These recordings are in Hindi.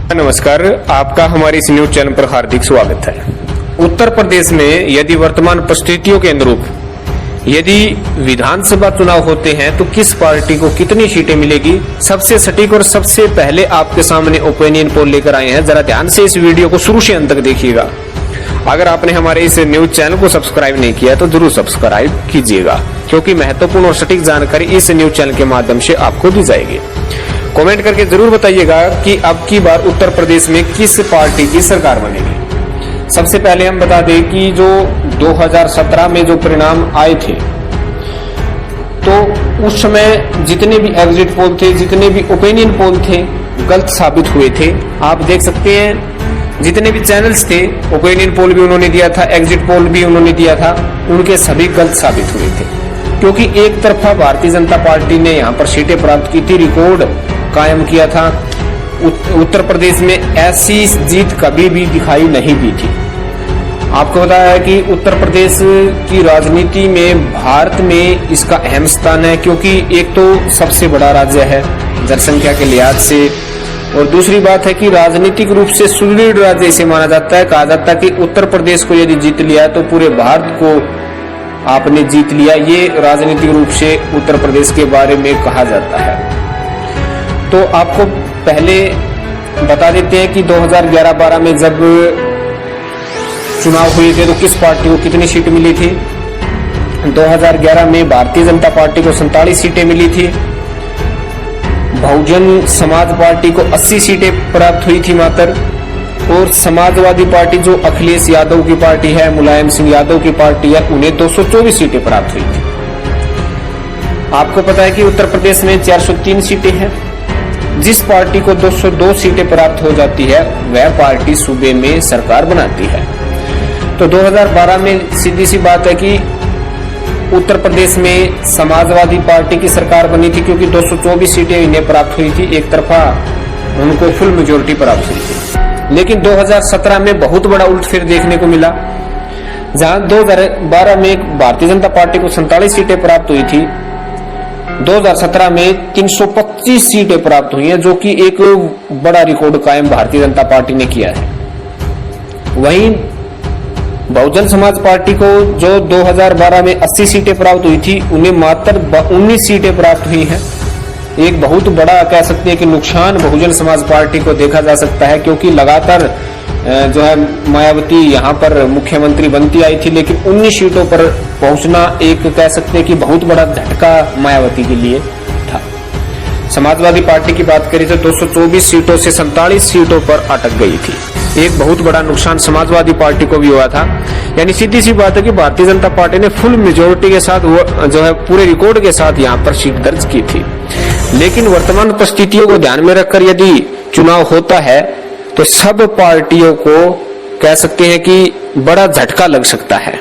नमस्कार, आपका हमारे इस न्यूज चैनल पर हार्दिक स्वागत है। उत्तर प्रदेश में यदि वर्तमान परिस्थितियों के अनुरूप यदि विधानसभा चुनाव होते हैं तो किस पार्टी को कितनी सीटें मिलेगी, सबसे सटीक और सबसे पहले आपके सामने ओपिनियन पोल लेकर आए हैं। जरा ध्यान से इस वीडियो को शुरू से अंत तक देखिएगा। अगर आपने हमारे इस न्यूज चैनल को सब्सक्राइब नहीं किया तो जरूर सब्सक्राइब कीजिएगा, क्योंकि महत्वपूर्ण और सटीक जानकारी इस न्यूज चैनल के माध्यम से आपको दी जाएगी। कमेंट करके जरूर बताइएगा कि अब की बार उत्तर प्रदेश में किस पार्टी की सरकार बनेगी। सबसे पहले हम बता दें कि जो 2017 में जो परिणाम आए थे, तो उस समय जितने भी एग्जिट पोल थे, जितने भी ओपिनियन पोल थे, गलत साबित हुए थे। आप देख सकते हैं जितने भी चैनल्स थे, ओपिनियन पोल भी उन्होंने दिया था, एग्जिट पोल भी उन्होंने दिया था, उनके सभी गलत साबित हुए थे। क्योंकि एक तरफा भारतीय जनता पार्टी ने यहाँ पर सीटें प्राप्त की थी, रिकॉर्ड कायम किया था। उत्तर प्रदेश में ऐसी जीत कभी भी दिखाई नहीं दी थी। आपको पता है कि उत्तर प्रदेश की राजनीति में भारत में इसका अहम स्थान है, क्योंकि एक तो सबसे बड़ा राज्य है जनसंख्या के लिहाज से, और दूसरी बात है कि राजनीतिक रूप से सुदृढ़ राज्य इसे माना जाता है। कहा जाता है कि उत्तर प्रदेश को यदि जीत लिया तो पूरे भारत को आपने जीत लिया। ये राजनीतिक रूप से उत्तर प्रदेश के बारे में कहा जाता है। तो आपको पहले बता देते हैं कि 2011-12 में जब चुनाव हुए थे तो किस पार्टी को कितनी सीट मिली थी। 2011 में भारतीय जनता पार्टी को 47 सीटें मिली थी, बहुजन समाज पार्टी को 80 सीटें प्राप्त हुई थी मात्र, और समाजवादी पार्टी जो अखिलेश यादव की पार्टी है, मुलायम सिंह यादव की पार्टी है, उन्हें 224 सीटें प्राप्त हुई थी। आपको पता है कि उत्तर प्रदेश में 403 सीटें हैं। जिस पार्टी को 202 सीटें प्राप्त हो जाती है वह पार्टी सूबे में सरकार बनाती है। तो 2012 में सीधी सी बात है कि उत्तर प्रदेश में समाजवादी पार्टी की सरकार बनी थी, क्योंकि 224 सीटें इन्हें प्राप्त हुई थी, एक तरफा उनको फुल मेजोरिटी प्राप्त हुई थी। लेकिन 2017 में बहुत बड़ा उलटफेर देखने को मिला। जहां 2012 में भारतीय जनता पार्टी को 47 सीटें प्राप्त हुई थी, 2017 में 325 सीटें प्राप्त हुई हैं, जो कि एक बड़ा रिकॉर्ड कायम भारतीय जनता पार्टी ने किया है। वहीं बहुजन समाज पार्टी को जो 2012 में 80 सीटें प्राप्त हुई थी, उन्हें मात्र 19 सीटें प्राप्त हुई हैं। एक बहुत बड़ा कह सकते हैं कि नुकसान बहुजन समाज पार्टी को देखा जा सकता है, क्योंकि लगातार जो है मायावती यहाँ पर मुख्यमंत्री बनती आई थी, लेकिन 19 सीटों पर पहुंचना एक कह सकते हैं कि बहुत बड़ा झटका मायावती के लिए था। समाजवादी पार्टी की बात करें तो 224 सीटों से 47 सीटों पर अटक गई थी। एक बहुत बड़ा नुकसान समाजवादी पार्टी को भी हुआ था। यानी सीधी सी बात है कि भारतीय जनता पार्टी ने फुल मेजोरिटी के साथ वो जो है पूरे रिकॉर्ड के साथ यहाँ पर सीट दर्ज की थी। लेकिन वर्तमान परिस्थितियों को ध्यान में रखकर यदि चुनाव होता है तो सब पार्टियों को कह सकते हैं कि बड़ा झटका लग सकता है।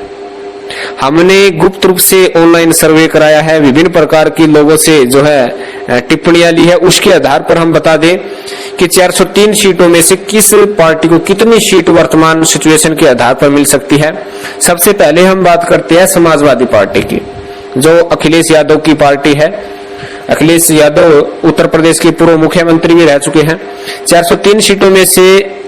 हमने गुप्त रूप से ऑनलाइन सर्वे कराया है, विभिन्न प्रकार की लोगों से जो है टिप्पणियां ली है। उसके आधार पर हम बता दें कि 403 सीटों में से किस पार्टी को कितनी सीट वर्तमान सिचुएशन के आधार पर मिल सकती है। सबसे पहले हम बात करते हैं समाजवादी पार्टी की, जो अखिलेश यादव की पार्टी है। अखिलेश यादव उत्तर प्रदेश के पूर्व मुख्यमंत्री भी रह चुके हैं। 403 सीटों में से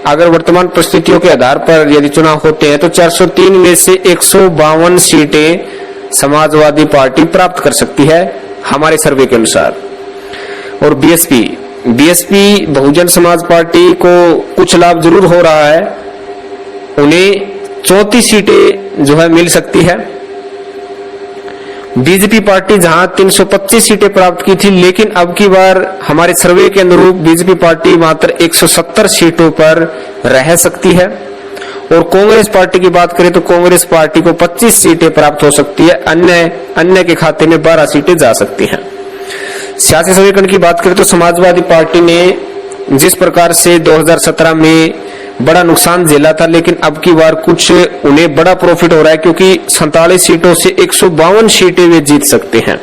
अगर वर्तमान परिस्थितियों के आधार पर यदि चुनाव होते हैं तो 403 में से 152 सीटें समाजवादी पार्टी प्राप्त कर सकती है हमारे सर्वे के अनुसार। और बीएसपी बहुजन समाज पार्टी को कुछ लाभ जरूर हो रहा है, उन्हें 34 सीटें जो है मिल सकती है। बीजेपी पार्टी जहां 325 सीटें प्राप्त की थी, लेकिन अब की बार हमारे सर्वे के अनुरूप बीजेपी पार्टी मात्र 170 सीटों पर रह सकती है। और कांग्रेस पार्टी की बात करें तो कांग्रेस पार्टी को 25 सीटें प्राप्त हो सकती है, अन्य के खाते में 12 सीटें जा सकती हैं। सियासी समीकरण की बात करें तो समाजवादी पार्टी ने जिस प्रकार से 2017 में बड़ा नुकसान झेला था, लेकिन अब की बार कुछ उन्हें बड़ा प्रॉफिट हो रहा है, क्योंकि 47 सीटों से 152 सीटें वे जीत सकते हैं।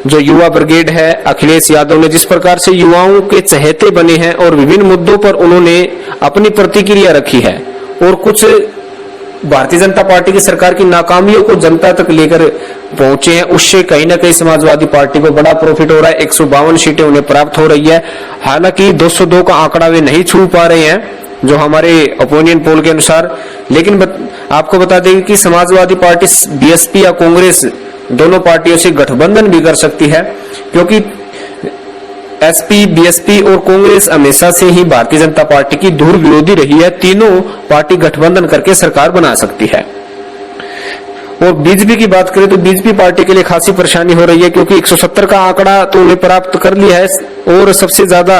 जो युवा ब्रिगेड है, अखिलेश यादव ने जिस प्रकार से युवाओं के चहेते बने हैं और विभिन्न मुद्दों पर उन्होंने अपनी प्रतिक्रिया रखी है, और कुछ भारतीय जनता पार्टी की सरकार की नाकामियों को जनता तक लेकर पहुंचे हैं, उससे कहीं ना कहीं समाजवादी पार्टी को बड़ा प्रॉफिट हो रहा है। 152 सीटें उन्हें प्राप्त हो रही है। हालांकि 202 का आंकड़ा वे नहीं छू पा रहे हैं जो हमारे ओपिनियन पोल के अनुसार, लेकिन आपको बता दें कि समाजवादी पार्टी बीएसपी या कांग्रेस दोनों पार्टियों से गठबंधन भी कर सकती है, क्योंकि एसपी, बीएसपी और कांग्रेस हमेशा से ही भारतीय जनता पार्टी की धुर विरोधी रही है। तीनों पार्टी गठबंधन करके सरकार बना सकती है। और बीजेपी की बात करें तो बीजेपी पार्टी के लिए खासी परेशानी हो रही है, क्योंकि 170 का आंकड़ा तो उन्हें प्राप्त कर लिया है और सबसे ज्यादा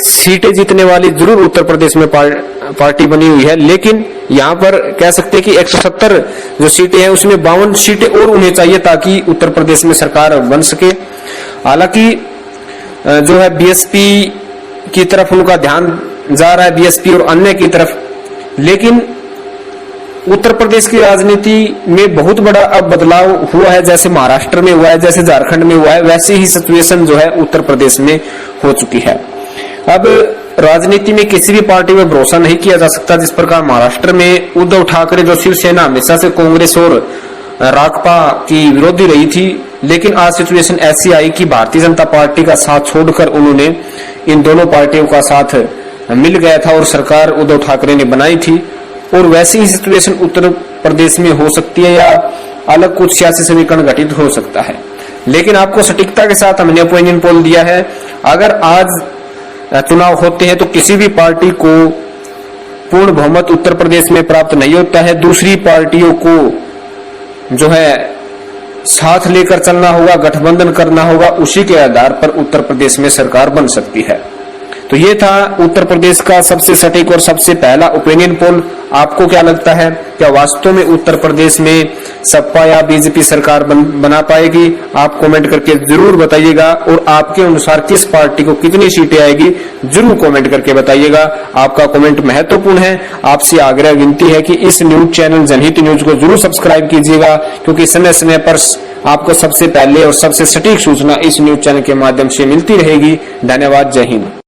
सीटें जीतने वाली जरूर उत्तर प्रदेश में पार्टी बनी हुई है। लेकिन यहाँ पर कह सकते हैं कि 170 जो सीटें हैं उसमें 52 सीटें और उन्हें चाहिए ताकि उत्तर प्रदेश में सरकार बन सके। हालांकि जो है बीएसपी की तरफ उनका ध्यान जा रहा है, बीएसपी और अन्य की तरफ, लेकिन उत्तर प्रदेश की राजनीति में बहुत बड़ा अब बदलाव हुआ है। जैसे महाराष्ट्र में हुआ है, जैसे झारखंड में हुआ है, वैसी ही सिचुएशन जो है उत्तर प्रदेश में हो चुकी है। अब राजनीति में किसी भी पार्टी में भरोसा नहीं किया जा सकता। जिस प्रकार महाराष्ट्र में उद्धव ठाकरे जो शिवसेना हमेशा से कांग्रेस और राकपा की विरोधी रही थी, लेकिन आज सिचुएशन ऐसी आई कि भारतीय जनता पार्टी का साथ छोड़कर उन्होंने इन दोनों पार्टियों का साथ मिल गया था और सरकार उद्धव ठाकरे ने बनाई थी। और वैसी ही सिचुएशन उत्तर प्रदेश में हो सकती है या अलग कुछ सियासी समीकरण घटित हो सकता है। लेकिन आपको सटीकता के साथ हमने ओपिनियन पोल दिया है, अगर आज चुनाव होते हैं तो किसी भी पार्टी को पूर्ण बहुमत उत्तर प्रदेश में प्राप्त नहीं होता है। दूसरी पार्टियों को जो है साथ लेकर चलना होगा, गठबंधन करना होगा, उसी के आधार पर उत्तर प्रदेश में सरकार बन सकती है। तो ये था उत्तर प्रदेश का सबसे सटीक और सबसे पहला ओपिनियन पोल। आपको क्या लगता है, क्या वास्तव में उत्तर प्रदेश में सपा या बीजेपी सरकार बना पाएगी? आप कमेंट करके जरूर बताइएगा और आपके अनुसार किस पार्टी को कितनी सीटें आएगी जरूर कमेंट करके बताइएगा। आपका कमेंट महत्वपूर्ण है। आपसे आग्रह विनती है कि इस न्यूज चैनल जनहित न्यूज को जरूर सब्सक्राइब कीजिएगा, क्योंकि समय समय पर आपको सबसे पहले और सबसे सटीक सूचना इस न्यूज चैनल के माध्यम से मिलती रहेगी। धन्यवाद। जय हिंद।